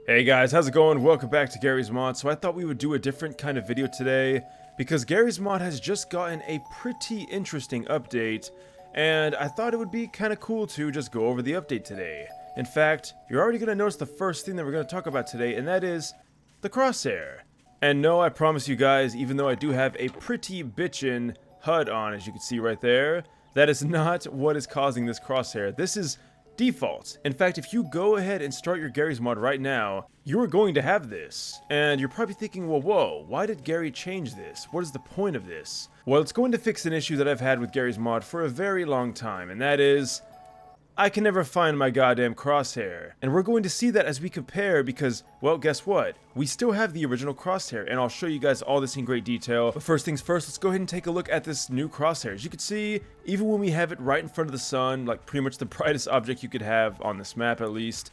Hey guys, how's it going? Welcome back to Gary's Mod. So I thought we would do a different kind of video today because Gary's Mod has just gotten a pretty interesting update, and I thought it would be kind of cool to just go over the update today. In fact, you're already going to notice the first thing that we're going to talk about today, and that is the Crosshair. And no, I promise you guys, even though I do have a pretty bitchin' HUD on, as you can see right there, that is not what is causing this Crosshair. This is default. In fact, if you go ahead and start your Gary's Mod right now, you're going to have this. And you're probably thinking, well, whoa, why did Gary change this? What is the point of this? Well, it's going to fix an issue that I've had with Gary's Mod for a very long time, and that is, I can never find my goddamn Crosshair. And we're going to see that as we compare because, well, guess what? We still have the original Crosshair, and I'll show you guys all this in great detail. But first things first, let's go ahead and take a look at this new Crosshair. As you can see, even when we have it right in front of the sun, like pretty much the brightest object you could have on this map at least,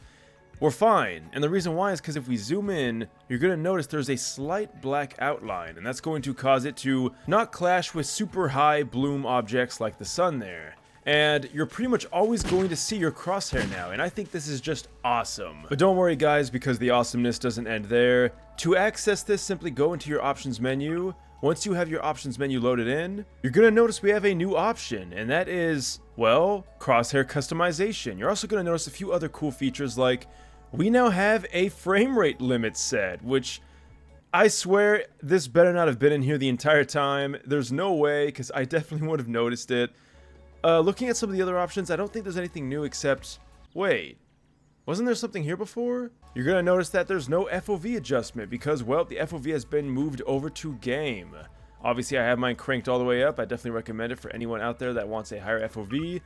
we're fine. And the reason why is because if we zoom in, you're going to notice there's a slight black outline, and that's going to cause it to not clash with super high bloom objects like the sun there. And you're pretty much always going to see your Crosshair now, and I think this is just awesome. But don't worry guys, because the awesomeness doesn't end there. To access this, simply go into your options menu. Once you have your options menu loaded in, you're going to notice we have a new option, and that is, well, Crosshair customization. You're also going to notice a few other cool features like, we now have a frame rate limit set, which I swear this better not have been in here the entire time. There's no way, because I definitely would have noticed it. Looking at some of the other options, I don't think there's anything new except, wait, wasn't there something here before? You're going to notice that there's no FOV adjustment because, well, the FOV has been moved over to game. Obviously, I have mine cranked all the way up. I definitely recommend it for anyone out there that wants a higher FOV.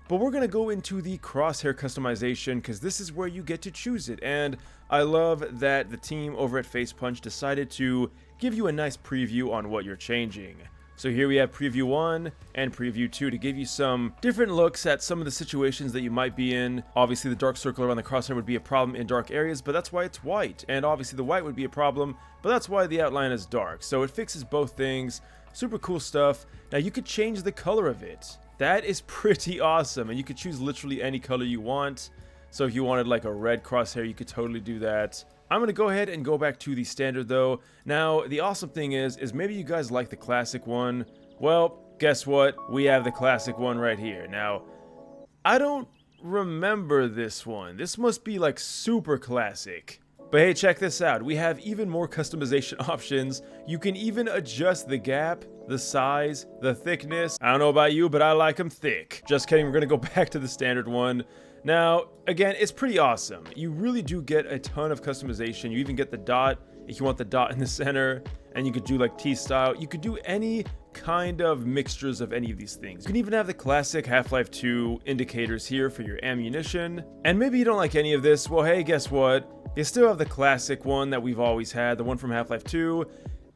But we're going to go into the Crosshair customization because this is where you get to choose it. And I love that the team over at FacePunch decided to give you a nice preview on what you're changing. So here we have Preview 1 and Preview 2 to give you some different looks at some of the situations that you might be in. Obviously the dark circle around the crosshair would be a problem in dark areas, but that's why it's white. And obviously the white would be a problem, but that's why the outline is dark. So it fixes both things. Super cool stuff. Now you could change the color of it. That is pretty awesome, and you could choose literally any color you want. So if you wanted like a red crosshair, you could totally do that. I'm going to go ahead and go back to the standard though. Now, the awesome thing is maybe you guys like the classic one. Well, guess what? We have the classic one right here. Now, I don't remember this one. This must be like super classic. But hey, check this out. We have even more customization options. You can even adjust the gap, the size, the thickness. I don't know about you, but I like them thick. Just kidding, we're going to go back to the standard one. Now, again, it's pretty awesome. You really do get a ton of customization. You even get the dot if you want the dot in the center, and you could do like T-style. You could do any kind of mixtures of any of these things. You can even have the classic Half-Life 2 indicators here for your ammunition. And maybe you don't like any of this. Well, hey, guess what? You still have the classic one that we've always had, the one from Half-Life 2.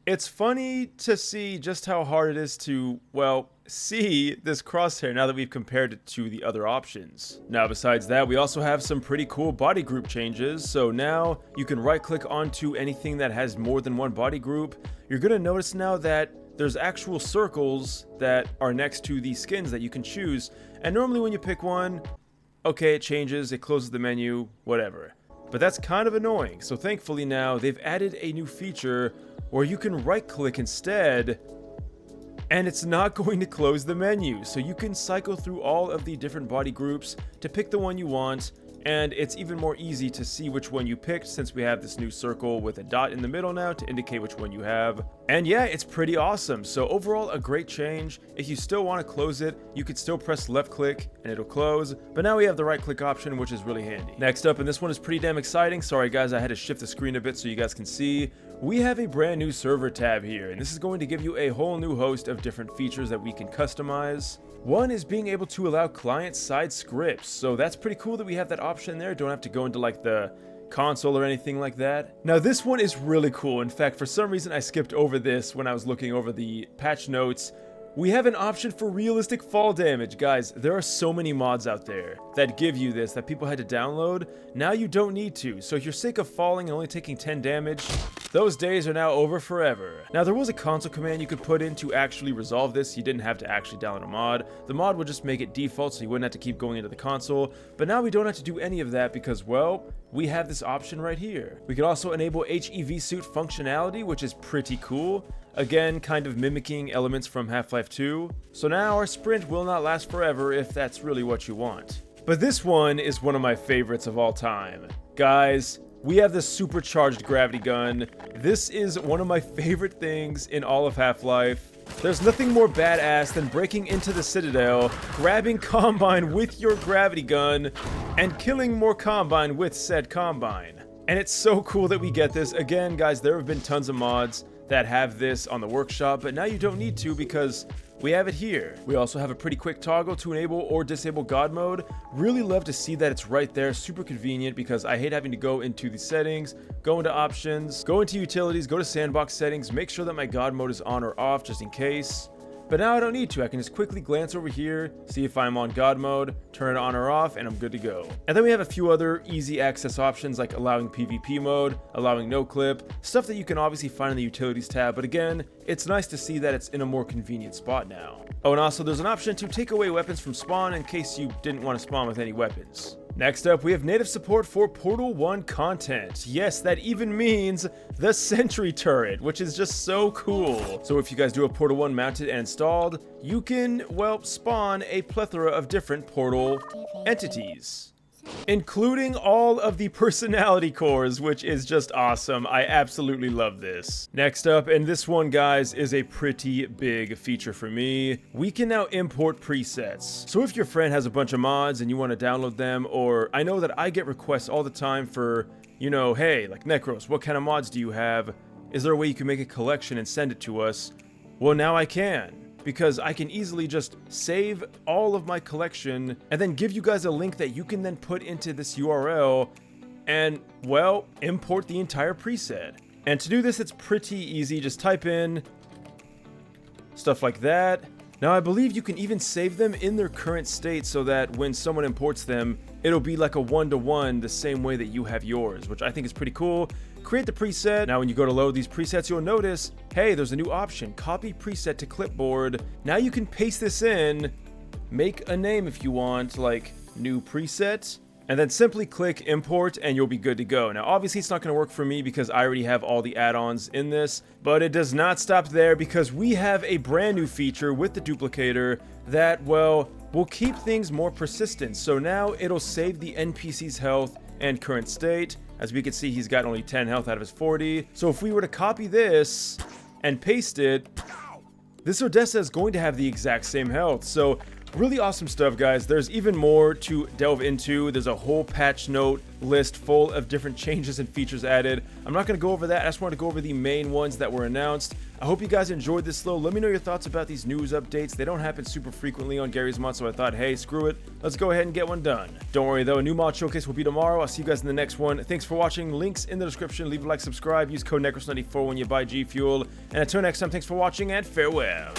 It's funny to see just how hard it is to, well, see this crosshair now that we've compared it to the other options. Now, besides that, we also have some pretty cool body group changes. So now you can right click onto anything that has more than one body group. You're going to notice now that there's actual circles that are next to the skins that you can choose. And normally when you pick one, okay, it changes, it closes the menu, whatever. But that's kind of annoying. So thankfully now they've added a new feature where you can right click instead, and it's not going to close the menu. So you can cycle through all of the different body groups to pick the one you want, and it's even more easy to see which one you picked since we have this new circle with a dot in the middle now to indicate which one you have. And yeah, it's pretty awesome. So overall, a great change. If you still want to close it, you could still press left click and it'll close, but now we have the right click option, which is really handy. Next up, and this one is pretty damn exciting. Sorry guys, I had to shift the screen a bit so you guys can see. We have a brand new server tab here, and this is going to give you a whole new host of different features that we can customize. One is being able to allow client-side scripts, so that's pretty cool that we have that option there. Don't have to go into like the console or anything like that. Now this one is really cool. In fact, for some reason I skipped over this when I was looking over the patch notes. We have an option for realistic fall damage. Guys, there are so many mods out there that give you this that people had to download. Now you don't need to. So if you're sick of falling and only taking 10 damage, Those days are now over forever. Now, there was a console command you could put in to actually resolve this. You didn't have to actually download a mod. The mod would just make it default so you wouldn't have to keep going into the console. But now we don't have to do any of that because, well, we have this option right here. We can also enable HEV suit functionality, which is pretty cool. Again, kind of mimicking elements from Half-Life 2. So now our sprint will not last forever if that's really what you want. But this one is one of my favorites of all time. Guys, we have the supercharged gravity gun. This is one of my favorite things in all of Half-Life. There's nothing more badass than breaking into the Citadel, grabbing Combine with your gravity gun, and killing more Combine with said Combine. And it's so cool that we get this. Again, guys, there have been tons of mods that have this on the workshop, but now you don't need to because we have it here. We also have a pretty quick toggle to enable or disable God mode. Really love to see that it's right there, super convenient because I hate having to go into the settings, go into options, go into utilities, go to sandbox settings, make sure that my God mode is on or off just in case. But now I don't need to. I can just quickly glance over here, see if I'm on God mode, turn it on or off, and I'm good to go. And then we have a few other easy access options like allowing PvP mode, allowing no clip, stuff that you can obviously find in the utilities tab, but again, it's nice to see that it's in a more convenient spot now. Oh, and also there's an option to take away weapons from spawn in case you didn't want to spawn with any weapons. Next up, we have native support for Portal 1 content. Yes, that even means the sentry turret, which is just so cool. So if you guys do have Portal 1 mounted and installed, you can, well, spawn a plethora of different Portal entities, including all of the personality cores, which is just awesome. I absolutely love this. Next up, and this one, guys, is a pretty big feature for me. We can now import presets. So if your friend has a bunch of mods and you want to download them, or I know that I get requests all the time for, you know, hey, like Necros, what kind of mods do you have? Is there a way you can make a collection and send it to us? Well, now I can, because I can easily just save all of my collection and then give you guys a link that you can then put into this URL and, well, import the entire preset. And to do this, it's pretty easy. Just type in stuff like that. Now, I believe you can even save them in their current state so that when someone imports them, it'll be like a one-to-one the same way that you have yours, which I think is pretty cool. Create the preset. Now when you go to load these presets, you'll notice, hey, there's a new option, copy preset to clipboard. Now you can paste this in, make a name if you want, like new preset, and then simply click import and you'll be good to go. Now obviously it's not going to work for me because I already have all the add-ons in this, but it does not stop there because we have a brand new feature with the Duplicator that, well, will keep things more persistent. So now it'll save the NPC's health and current state. As we can see, he's got only 10 health out of his 40. So if we were to copy this and paste it, this Odessa is going to have the exact same health. So really awesome stuff, guys. There's even more to delve into. There's a whole patch note list full of different changes and features added. I'm not going to go over that. I just want to go over the main ones that were announced. I hope you guys enjoyed this though. Let me know your thoughts about these news updates. They don't happen super frequently on Garry's Mod, so I thought, hey, screw it. Let's go ahead and get one done. Don't worry though, a new mod showcase will be tomorrow. I'll see you guys in the next one. Thanks for watching. Links in the description. Leave a like, subscribe, use code Necros94 when you buy G Fuel. And until next time, thanks for watching and farewell.